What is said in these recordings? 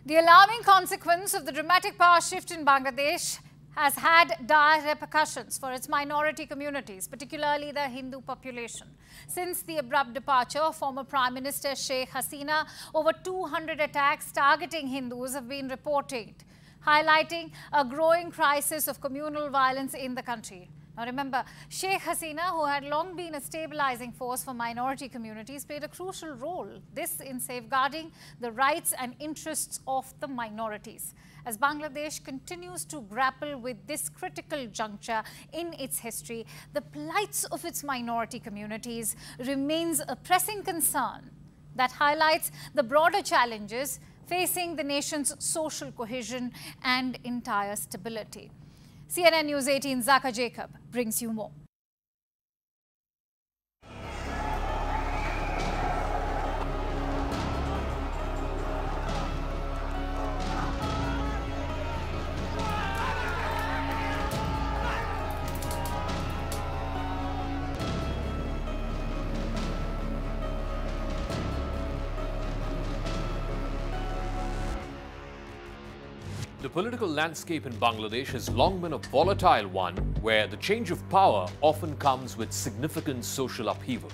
The alarming consequence of the dramatic power shift in Bangladesh has had dire repercussions for its minority communities, particularly the Hindu population. Since the abrupt departure of former Prime Minister Sheikh Hasina, over 200 attacks targeting Hindus have been reported, highlighting a growing crisis of communal violence in the country. Now remember, Sheikh Hasina, who had long been a stabilizing force for minority communities, played a crucial role, this in safeguarding the rights and interests of the minorities. As Bangladesh continues to grapple with this critical juncture in its history, the plights of its minority communities remains a pressing concern that highlights the broader challenges facing the nation's social cohesion and entire stability. CNN News 18's Zaka Jacob brings you more. The political landscape in Bangladesh has long been a volatile one where the change of power often comes with significant social upheaval.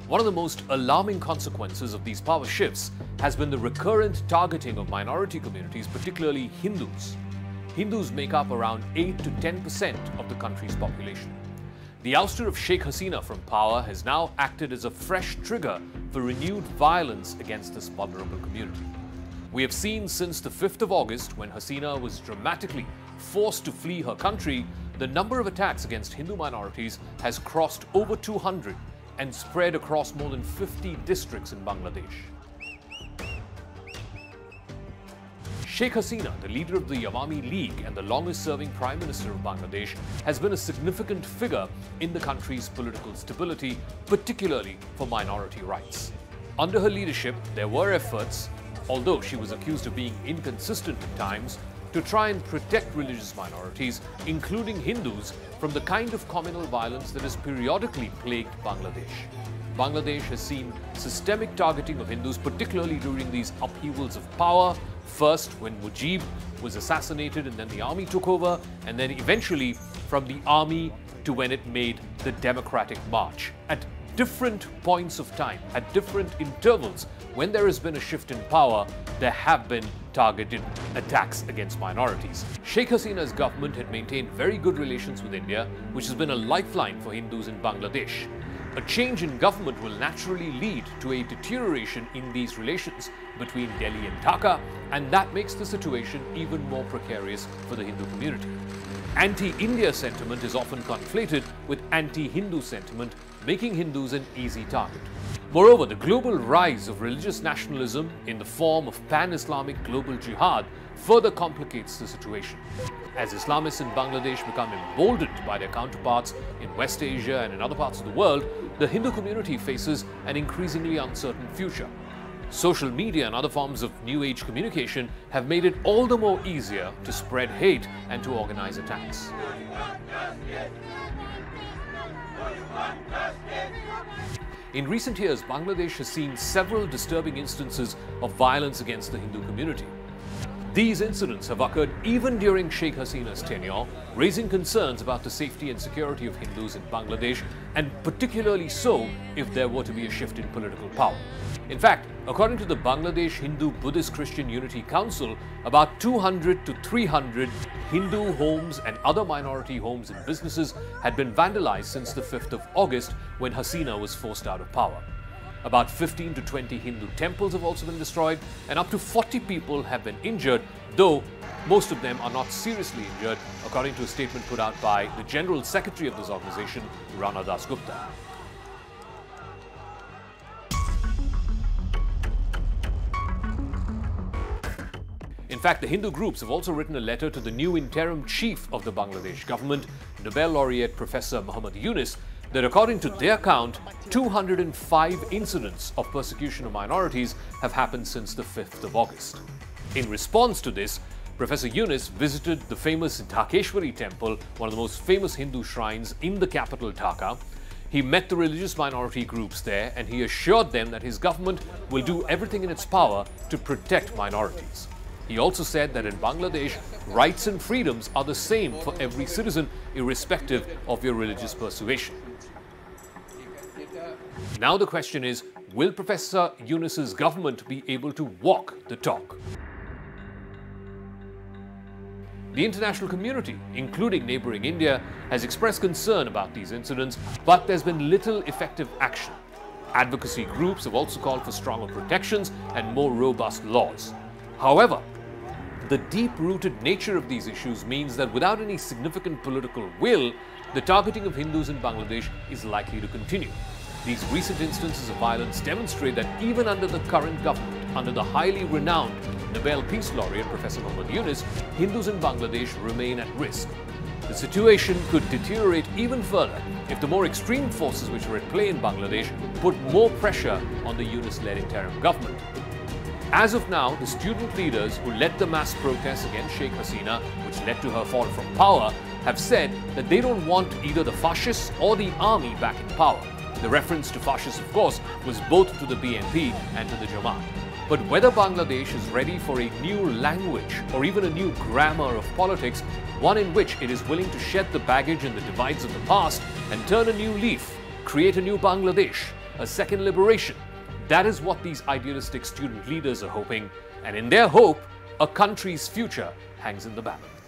One of the most alarming consequences of these power shifts has been the recurrent targeting of minority communities, particularly Hindus. Hindus make up around 8 to 10% of the country's population. The ouster of Sheikh Hasina from power has now acted as a fresh trigger for renewed violence against this vulnerable community. We have seen since the 5th of August, when Hasina was dramatically forced to flee her country, the number of attacks against Hindu minorities has crossed over 200 and spread across more than 50 districts in Bangladesh. Sheikh Hasina, the leader of the Awami League and the longest-serving Prime Minister of Bangladesh, has been a significant figure in the country's political stability, particularly for minority rights. Under her leadership, there were efforts, although she was accused of being inconsistent at times, to try and protect religious minorities, including Hindus, from the kind of communal violence that has periodically plagued Bangladesh. Bangladesh has seen systemic targeting of Hindus, particularly during these upheavals of power, first when Mujib was assassinated and then the army took over, and then eventually from the army to when it made the democratic march. At different points of time, at different intervals, when there has been a shift in power, there have been targeted attacks against minorities. Sheikh Hasina's government had maintained very good relations with India, which has been a lifeline for Hindus in Bangladesh. A change in government will naturally lead to a deterioration in these relations between Delhi and Dhaka, and that makes the situation even more precarious for the Hindu community. Anti-India sentiment is often conflated with anti-Hindu sentiment, making Hindus an easy target. Moreover, the global rise of religious nationalism in the form of pan-Islamic global jihad further complicates the situation. As Islamists in Bangladesh become emboldened by their counterparts in West Asia and in other parts of the world, the Hindu community faces an increasingly uncertain future. Social media and other forms of New Age communication have made it all the more easier to spread hate and to organize attacks. In recent years, Bangladesh has seen several disturbing instances of violence against the Hindu community. These incidents have occurred even during Sheikh Hasina's tenure, raising concerns about the safety and security of Hindus in Bangladesh, and particularly so if there were to be a shift in political power. In fact, according to the Bangladesh Hindu Buddhist Christian Unity Council, about 200 to 300 Hindu homes and other minority homes and businesses had been vandalized since the 5th of August when Hasina was forced out of power. About 15 to 20 Hindu temples have also been destroyed, and up to 40 people have been injured, though most of them are not seriously injured, according to a statement put out by the General Secretary of this organization, Rana Das Gupta. In fact, the Hindu groups have also written a letter to the new interim chief of the Bangladesh government, Nobel laureate Professor Muhammad Yunus, that according to their count, 205 incidents of persecution of minorities have happened since the 5th of August. In response to this, Professor Yunus visited the famous Dhakeshwari temple, one of the most famous Hindu shrines in the capital Dhaka. He met the religious minority groups there and he assured them that his government will do everything in its power to protect minorities. He also said that in Bangladesh, rights and freedoms are the same for every citizen, irrespective of your religious persuasion. Now the question is, will Professor Yunus's government be able to walk the talk? The international community, including neighboring India, has expressed concern about these incidents, but there's been little effective action. Advocacy groups have also called for stronger protections and more robust laws. However, the deep-rooted nature of these issues means that without any significant political will, the targeting of Hindus in Bangladesh is likely to continue. These recent instances of violence demonstrate that even under the current government, under the highly renowned Nobel Peace Laureate Professor Muhammad Yunus, Hindus in Bangladesh remain at risk. The situation could deteriorate even further if the more extreme forces which are at play in Bangladesh put more pressure on the Yunus-led interim government. As of now, the student leaders who led the mass protests against Sheikh Hasina, which led to her fall from power, have said that they don't want either the fascists or the army back in power. The reference to fascists, of course, was both to the BNP and to the Jamaat. But whether Bangladesh is ready for a new language or even a new grammar of politics, one in which it is willing to shed the baggage and the divides of the past and turn a new leaf, create a new Bangladesh, a second liberation, that is what these idealistic student leaders are hoping, and in their hope, a country's future hangs in the balance.